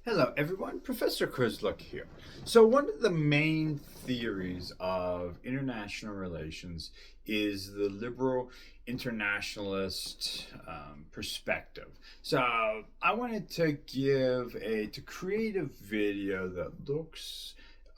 Hello, everyone. Professor Kurzluck here. So, one of the main theories of international relations is the liberal internationalist perspective. So, I wanted to create a video that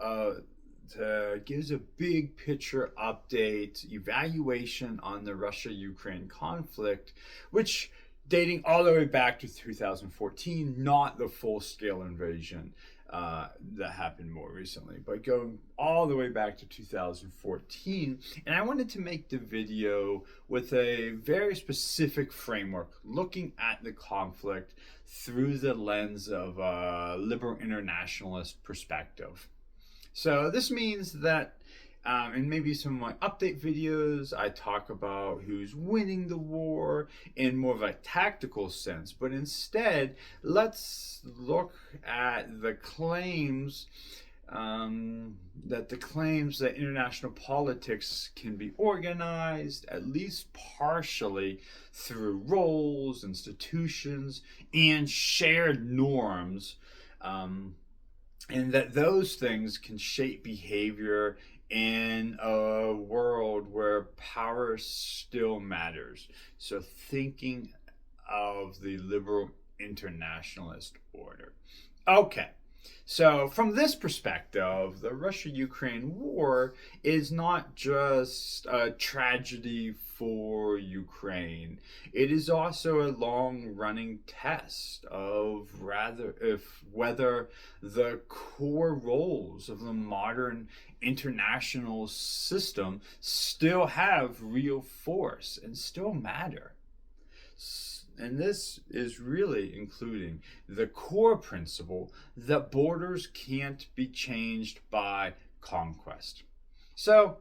uh, gives a big picture update, evaluation on the Russia-Ukraine conflict, which dating all the way back to 2014, not the full scale invasion that happened more recently, but going all the way back to 2014. And I wanted to make the video with a very specific framework, looking at the conflict through the lens of a liberal internationalist perspective. So this means that in maybe some of my update videos, I talk about who's winning the war in more of a tactical sense. But instead, let's look at the claims that international politics can be organized, at least partially, through roles, institutions, and shared norms. And that those things can shape behavior in a world where power still matters. So, thinking of the liberal internationalist order. Okay, so from this perspective, the Russia Ukraine war is not just a tragedy for Ukraine. It is also a long running test of rather if whether the core roles of the modern international system still have real force and still matter. And this is really including the core principle that borders can't be changed by conquest. So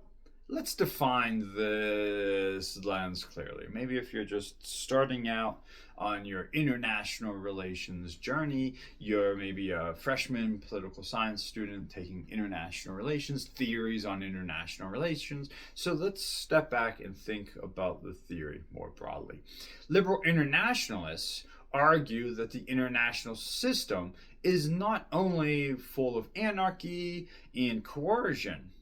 let's define this lens clearly. Maybe if you're just starting out on your international relations journey, you're maybe a freshman political science student taking international relations, theories on international relations. So let's step back and think about the theory more broadly. Liberal internationalists argue that the international system is not only full of anarchy and coercion,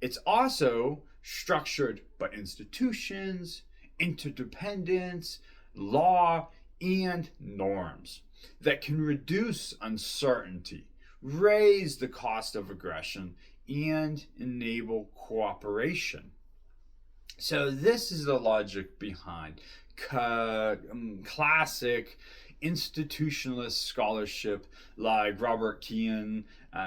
it's also structured by institutions, interdependence, law, and norms that can reduce uncertainty, raise the cost of aggression, and enable cooperation. So, this is the logic behind classic institutionalist scholarship like Robert Kean,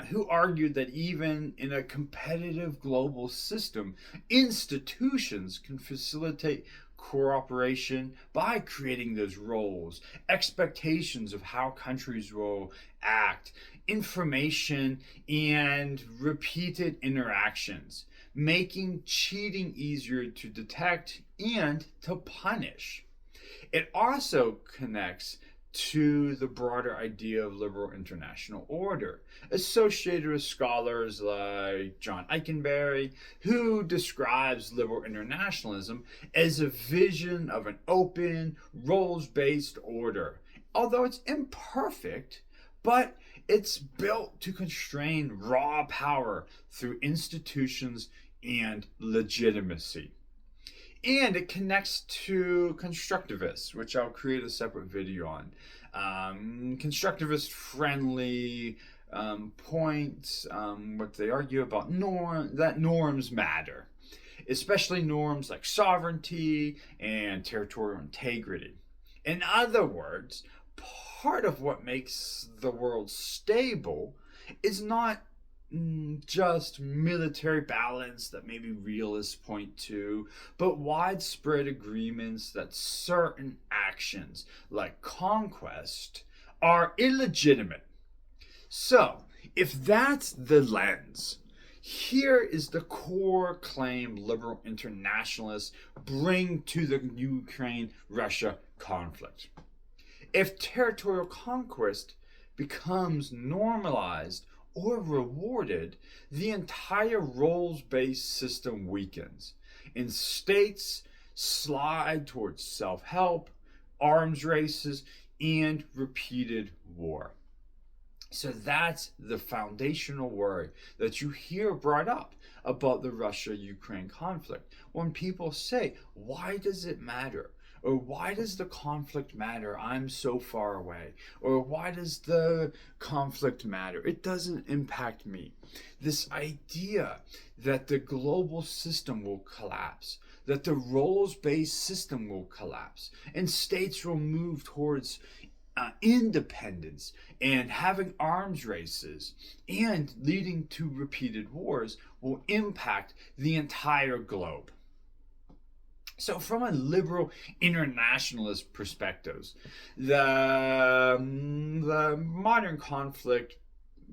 who argued that even in a competitive global system, institutions can facilitate cooperation by creating those roles, expectations of how countries will act, information, and repeated interactions, making cheating easier to detect and to punish. It also connects to the broader idea of liberal international order, associated with scholars like John Eikenberry, who describes liberal internationalism as a vision of an open, roles based order. Although it's imperfect, but it's built to constrain raw power through institutions and legitimacy. And it connects to constructivists, which I'll create a separate video on. Constructivist friendly points, what they argue about that norms matter, especially norms like sovereignty and territorial integrity. In other words, part of what makes the world stable is not just military balance that maybe realists point to, but widespread agreements that certain actions, like conquest, are illegitimate. So, if that's the lens, here is the core claim liberal internationalists bring to the Ukraine Russia conflict. If territorial conquest becomes normalized or rewarded, the entire roles based system weakens, and states slide towards self help, arms races, and repeated war. So that's the foundational word that you hear brought up about the Russia-Ukraine conflict. When people say, why does it matter? Or why does the conflict matter? I'm so far away. Or why does the conflict matter? It doesn't impact me. This idea that the global system will collapse, that the roles-based system will collapse, and states will move towards independence and having arms races and leading to repeated wars will impact the entire globe. So, from a liberal internationalist perspective, the modern conflict,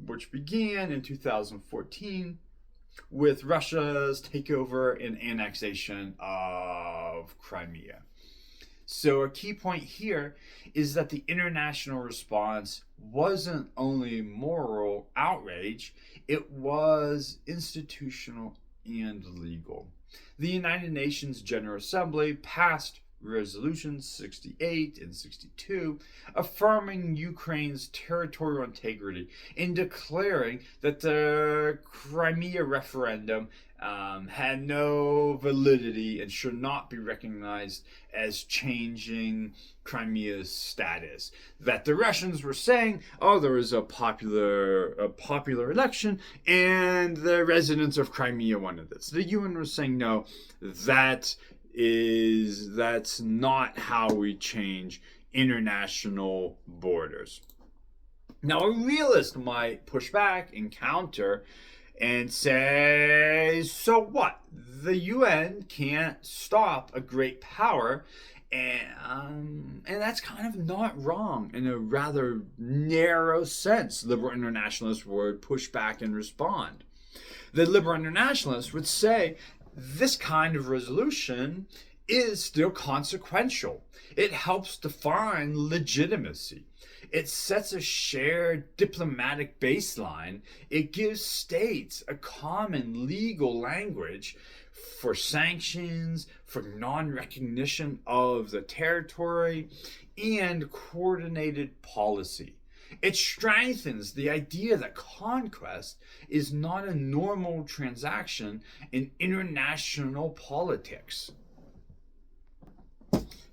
which began in 2014 with Russia's takeover and annexation of Crimea. So, a key point here is that the international response wasn't only moral outrage, it was institutional and legal. The United Nations General Assembly passed Resolutions 68 and 62, affirming Ukraine's territorial integrity and declaring that the Crimea referendum had no validity and should not be recognized as changing Crimea's status. That the Russians were saying, "Oh, there was a popular election, and the residents of Crimea wanted this." The UN was saying, "No, that's not how we change international borders." Now, a realist might push back and counter and say, so what? The UN can't stop a great power, and that's kind of not wrong in a rather narrow sense. Liberal internationalists would push back and respond. The liberal internationalists would say this kind of resolution is still consequential. It helps define legitimacy. It sets a shared diplomatic baseline. It gives states a common legal language for sanctions, for non-recognition of the territory, and coordinated policy. It strengthens the idea that conquest is not a normal transaction in international politics.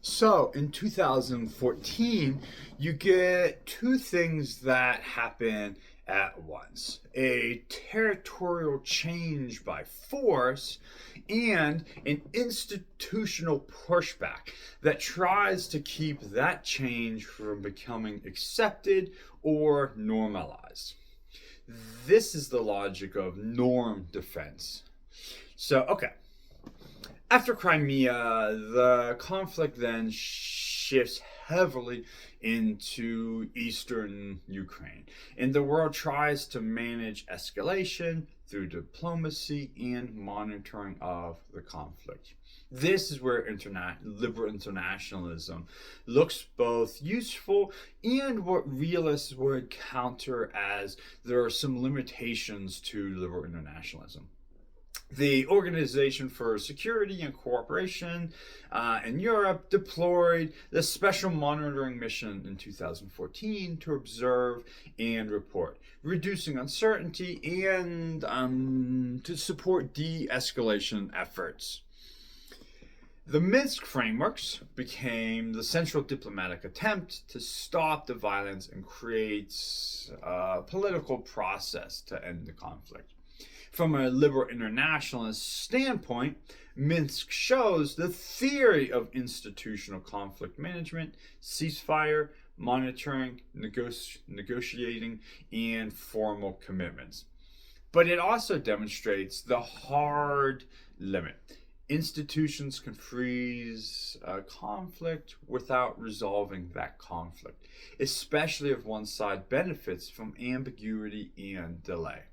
So in 2014, you get two things that happen at once: a territorial change by force and an institutional pushback that tries to keep that change from becoming accepted or normalized. This is the logic of norm defense. So, okay. After Crimea, the conflict then shifts heavily into eastern Ukraine, and the world tries to manage escalation through diplomacy and monitoring of the conflict. This is where liberal internationalism looks both useful and what realists would counter as there are some limitations to liberal internationalism. The Organization for Security and Cooperation in Europe deployed the Special Monitoring Mission in 2014 to observe and report, reducing uncertainty and to support de-escalation efforts. The Minsk frameworks became the central diplomatic attempt to stop the violence and create a political process to end the conflict. From a liberal internationalist standpoint, Minsk shows the theory of institutional conflict management, ceasefire, monitoring, negotiating, and formal commitments. But it also demonstrates the hard limit. Institutions can freeze a conflict without resolving that conflict, especially if one side benefits from ambiguity and delay.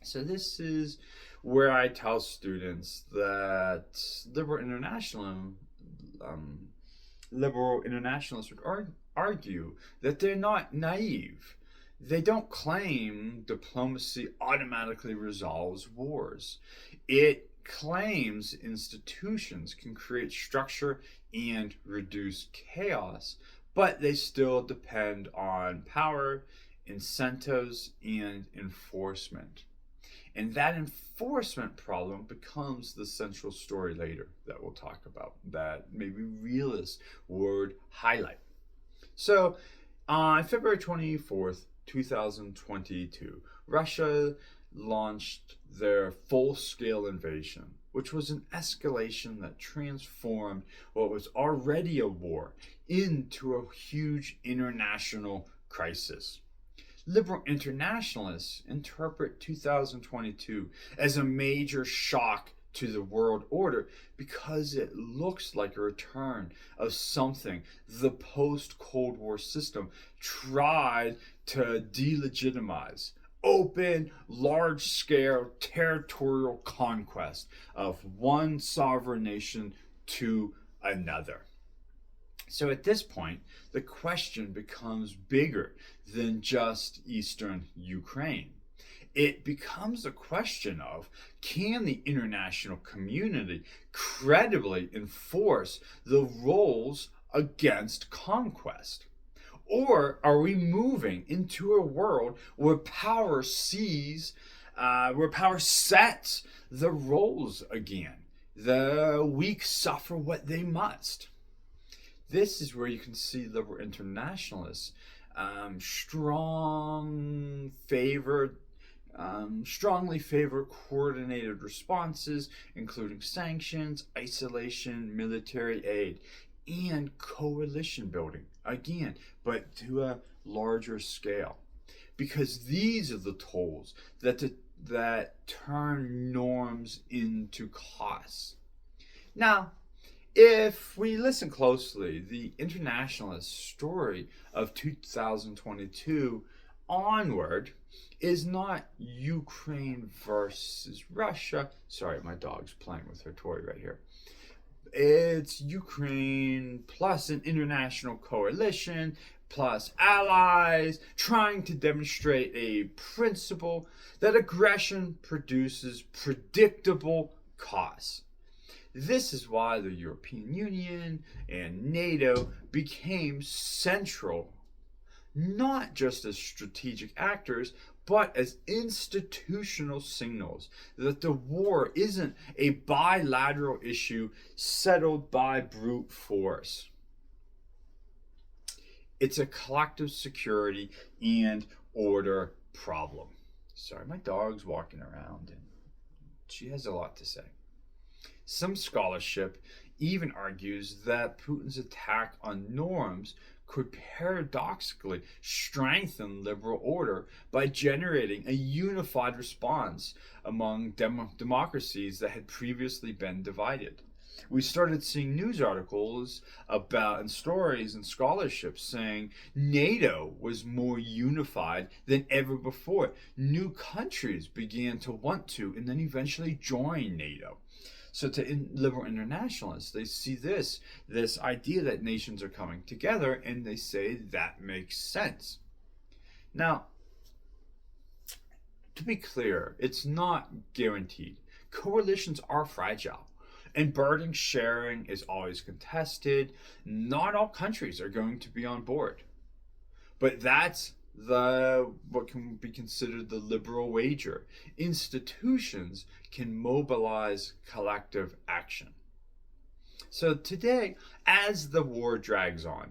So this is where I tell students that liberal internationalists would argue that they're not naive. They don't claim diplomacy automatically resolves wars. It claims institutions can create structure and reduce chaos, but they still depend on power incentives, and enforcement. And that enforcement problem becomes the central story later that we'll talk about, that maybe realists would highlight. So, on February 24th, 2022, Russia launched their full scale invasion, which was an escalation that transformed what was already a war into a huge international crisis. Liberal internationalists interpret 2022 as a major shock to the world order because it looks like a return of something the post Cold War system tried to delegitimize: open, large scale territorial conquest of one sovereign nation to another. So at this point, the question becomes bigger than just Eastern Ukraine. It becomes a question of, can the international community credibly enforce the rules against conquest? Or are we moving into a world where power sets the rules again? The weak suffer what they must. This is where you can see liberal internationalists strongly favor coordinated responses, including sanctions, isolation, military aid, and coalition building. Again, but to a larger scale, because these are the tools that turn norms into costs. Now, if we listen closely, the internationalist story of 2022 onward is not Ukraine versus Russia. Sorry, my dog's playing with her toy right here. It's Ukraine plus an international coalition plus allies trying to demonstrate a principle that aggression produces predictable costs. This is why the European Union and NATO became central, not just as strategic actors, but as institutional signals that the war isn't a bilateral issue settled by brute force. It's a collective security and order problem. Sorry, my dog's walking around and she has a lot to say. Some scholarship even argues that Putin's attack on norms could paradoxically strengthen liberal order by generating a unified response among democracies that had previously been divided. We started seeing news articles about and stories and scholarship saying NATO was more unified than ever before. New countries began to want to and then eventually join NATO. So to liberal internationalists, they see this idea that nations are coming together, and they say that makes sense. Now, to be clear, it's not guaranteed. Coalitions are fragile, and burden sharing is always contested. Not all countries are going to be on board. But that's what can be considered the liberal wager. Institutions can mobilize collective action. So today, as the war drags on,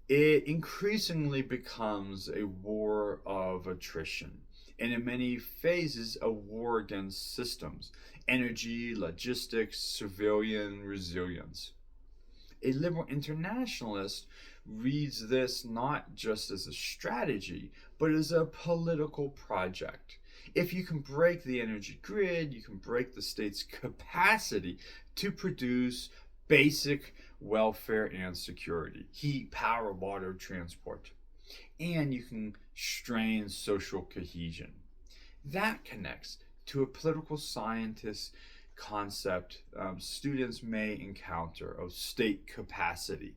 it increasingly becomes a war of attrition, and in many phases, a war against systems: energy, logistics, civilian resilience. A liberal internationalist reads this not just as a strategy, but as a political project. If you can break the energy grid, you can break the state's capacity to produce basic welfare and security: heat, power, water, transport. And you can strain social cohesion. That connects to a political scientist concept students may encounter of state capacity.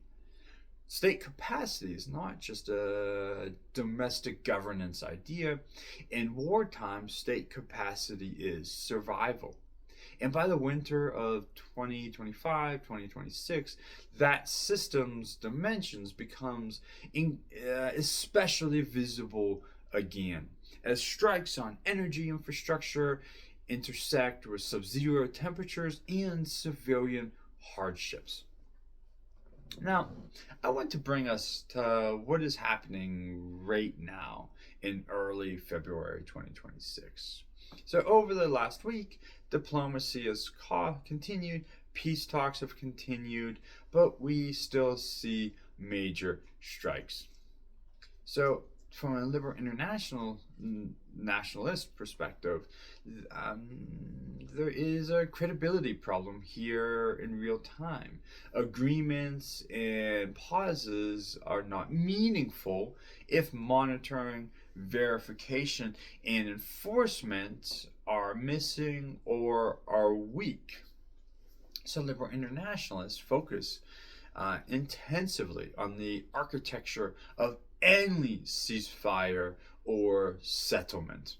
State capacity is not just a domestic governance idea. In wartime, state capacity is survival. And by the winter of 2025, 2026, that system's dimensions becomes especially visible again as strikes on energy infrastructure intersect with sub-zero temperatures and civilian hardships. Now, I want to bring us to what is happening right now in early February 2026. So, over the last week, diplomacy has continued, peace talks have continued, but we still see major strikes. So, from a liberal nationalist perspective, there is a credibility problem here in real time. Agreements and pauses are not meaningful if monitoring, verification, and enforcement are missing or are weak. So, liberal internationalists focus intensively on the architecture of any ceasefire or settlement.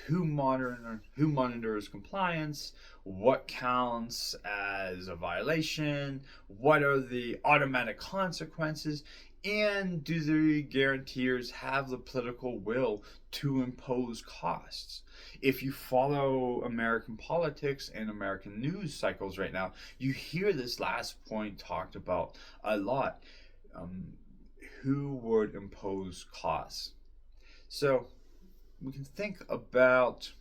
Who monitors compliance? What counts as a violation? What are the automatic consequences? And do the guarantors have the political will to impose costs? If you follow American politics and American news cycles right now, you hear this last point talked about a lot. Who would impose costs? So we can think about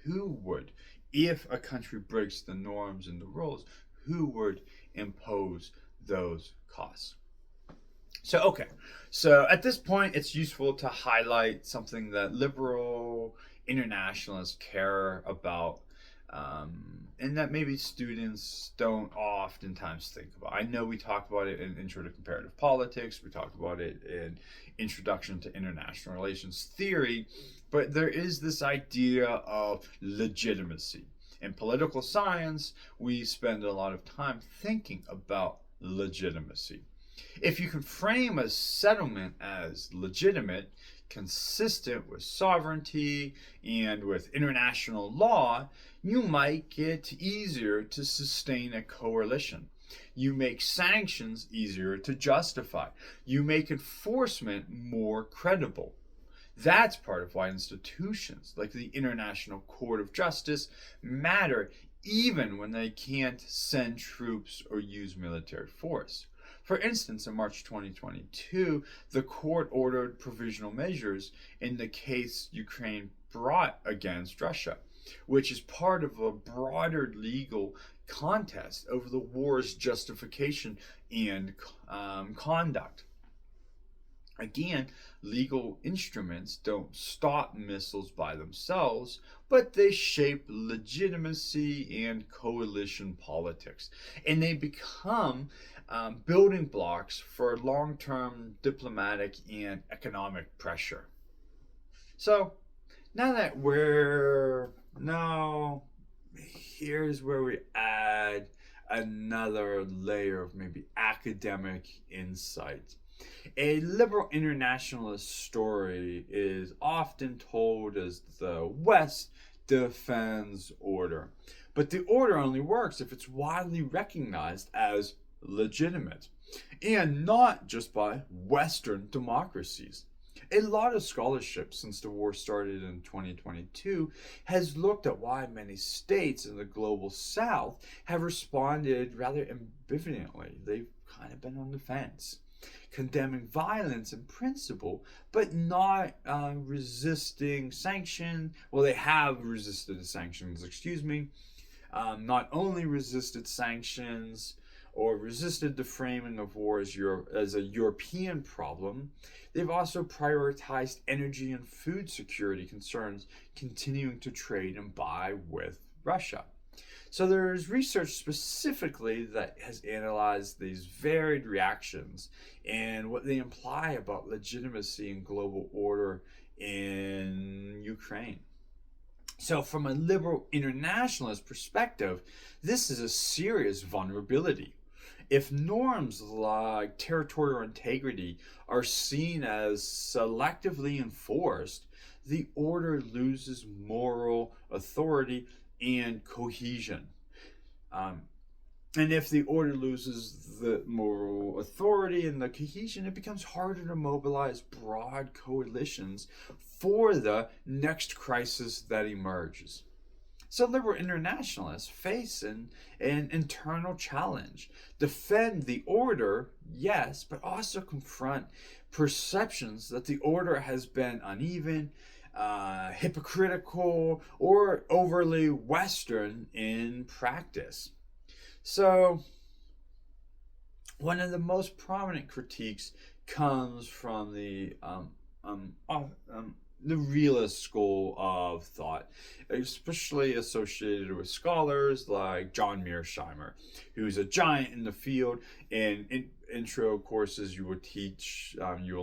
who would, if a country breaks the norms and the rules, who would impose those costs? So at this point, it's useful to highlight something that liberal internationalists care about, and that maybe students don't oftentimes think about. I know we talk about it in Intro to Comparative Politics, we talk about it in Introduction to International Relations Theory, but there is this idea of legitimacy. In political science, we spend a lot of time thinking about legitimacy. If you can frame a settlement as legitimate, consistent with sovereignty and with international law, you might get easier to sustain a coalition. You make sanctions easier to justify. You make enforcement more credible. That's part of why institutions like the International Court of Justice matter, even when they can't send troops or use military force. For instance, in March 2022, the court ordered provisional measures in the case Ukraine brought against Russia, which is part of a broader legal contest over the war's justification and conduct. Again, legal instruments don't stop missiles by themselves, but they shape legitimacy and coalition politics, and they become building blocks for long-term diplomatic and economic pressure. So here's where we add another layer of maybe academic insight. A liberal internationalist story is often told as the West defends order, but the order only works if it's widely recognized as legitimate, and not just by Western democracies. A lot of scholarship since the war started in 2022 has looked at why many states in the global South have responded rather ambivalently. They've kind of been on the fence, condemning violence in principle, but not resisting sanction. Well, they have resisted sanctions, not only resisted sanctions or resisted the framing of war as a European problem, they've also prioritized energy and food security concerns, continuing to trade and buy with Russia. So there's research specifically that has analyzed these varied reactions and what they imply about legitimacy and global order in Ukraine. So from a liberal internationalist perspective, this is a serious vulnerability. If norms like territorial integrity are seen as selectively enforced, the order loses moral authority and cohesion. And if the order loses the moral authority and the cohesion, it becomes harder to mobilize broad coalitions for the next crisis that emerges. So liberal internationalists face an internal challenge. Defend the order, yes, but also confront perceptions that the order has been uneven, hypocritical, or overly Western in practice. So, one of the most prominent critiques comes from the realist school of thought, especially associated with scholars like John Mearsheimer, who's a giant in the field. And in intro courses, you will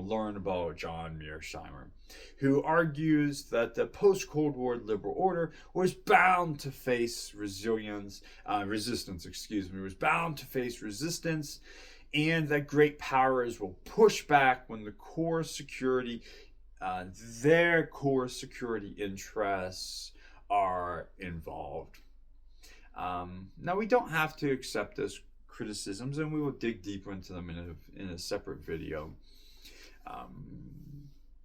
learn about John Mearsheimer, who argues that the post-Cold War liberal order was bound to face resistance, was bound to face resistance, and that great powers will push back when their core security interests are involved. Now, we don't have to accept those criticisms, and we will dig deeper into them in a separate video.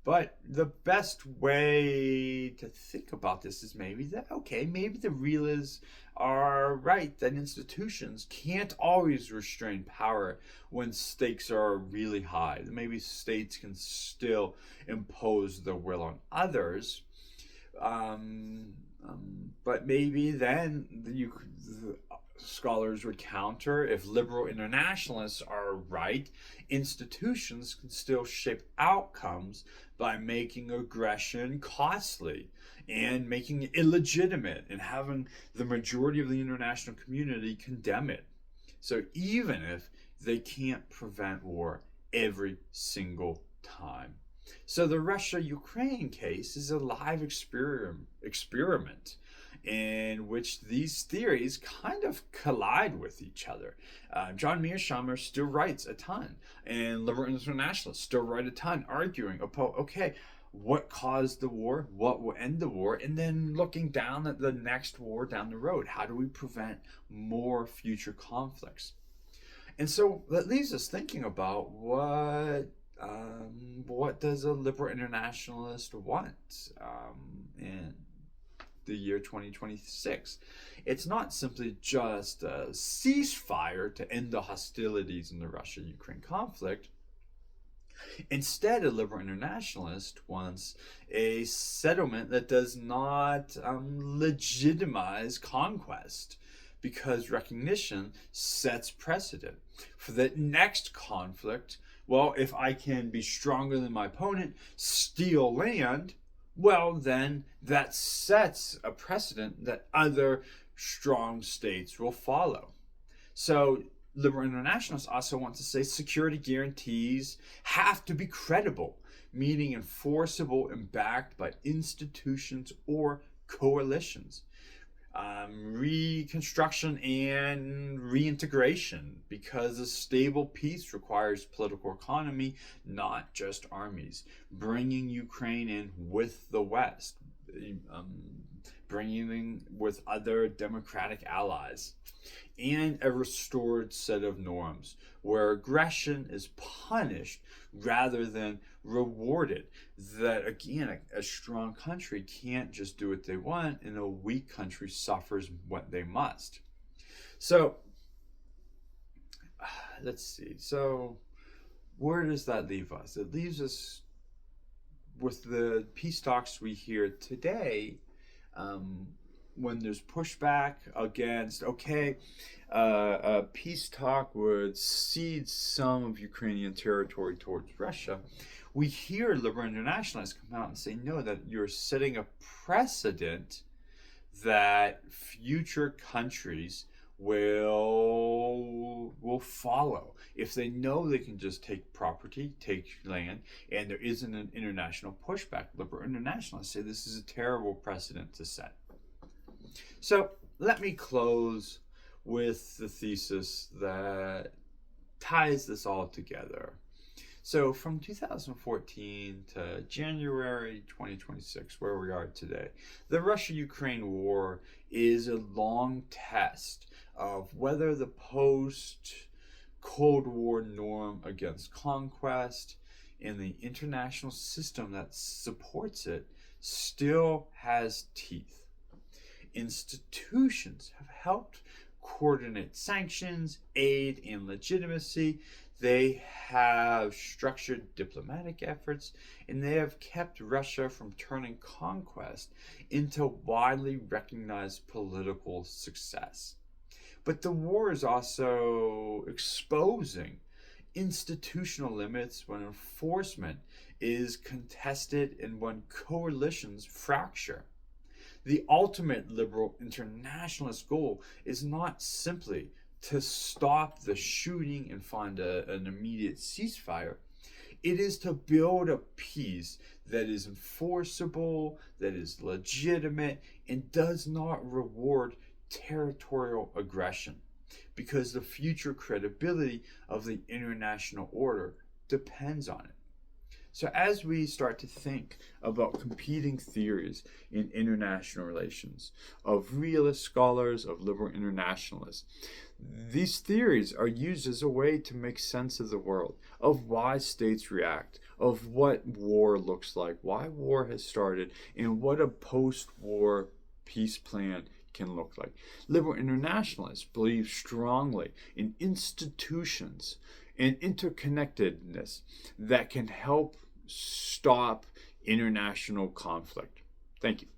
But the best way to think about this is maybe the realists are right that institutions can't always restrain power when stakes are really high. Maybe states can still impose their will on others. But maybe then the scholars would counter, if liberal internationalists are right, institutions can still shape outcomes by making aggression costly and making it illegitimate and having the majority of the international community condemn it. So even if they can't prevent war every single time. So the Russia-Ukraine case is a live experiment in which these theories kind of collide with each other. John Mearsheimer still writes a ton, and liberal internationalists still write a ton, arguing about, okay, what caused the war, what will end the war, and then looking down at the next war down the road. How do we prevent more future conflicts? And so that leaves us thinking about what does a liberal internationalist want in the year 2026? It's not simply just a ceasefire to end the hostilities in the Russia-Ukraine conflict. Instead, a liberal internationalist wants a settlement that does not legitimize conquest, because recognition sets precedent for the next conflict. Well, if I can be stronger than my opponent, steal land, well, then that sets a precedent that other strong states will follow. So liberal internationalists also want to say security guarantees have to be credible, meaning enforceable and backed by institutions or coalitions. Reconstruction and reintegration, because a stable peace requires political economy, not just armies. Bringing Ukraine in with the West, bringing in with other democratic allies, and a restored set of norms where aggression is punished rather than rewarded. That, again, a strong country can't just do what they want, and a weak country suffers what they must. So, let's see. So, where does that leave us? It leaves us with the peace talks we hear today. When there's pushback against, a peace talk would cede some of Ukrainian territory towards Russia, we hear liberal internationalists come out and say, no, that you're setting a precedent that future countries will follow if they know they can just take property, take land, and there isn't an international pushback. Liberal internationalists say this is a terrible precedent to set. So let me close with the thesis that ties this all together. So from 2014 to January 2026, where we are today, the Russia-Ukraine war is a long test of whether the post-Cold War norm against conquest and the international system that supports it still has teeth. Institutions have helped coordinate sanctions, aid, and legitimacy. They have structured diplomatic efforts, and they have kept Russia from turning conquest into widely recognized political success. But the war is also exposing institutional limits when enforcement is contested and when coalitions fracture. The ultimate liberal internationalist goal is not simply to stop the shooting and find an immediate ceasefire. It is to build a peace that is enforceable, that is legitimate, and does not reward territorial aggression, because the future credibility of the international order depends on it. So, as we start to think about competing theories in international relations, of realist scholars, of liberal internationalists, these theories are used as a way to make sense of the world, of why states react, of what war looks like, why war has started, and what a post-war peace plan can look like. Liberal internationalists believe strongly in institutions and interconnectedness that can help stop international conflict. Thank you.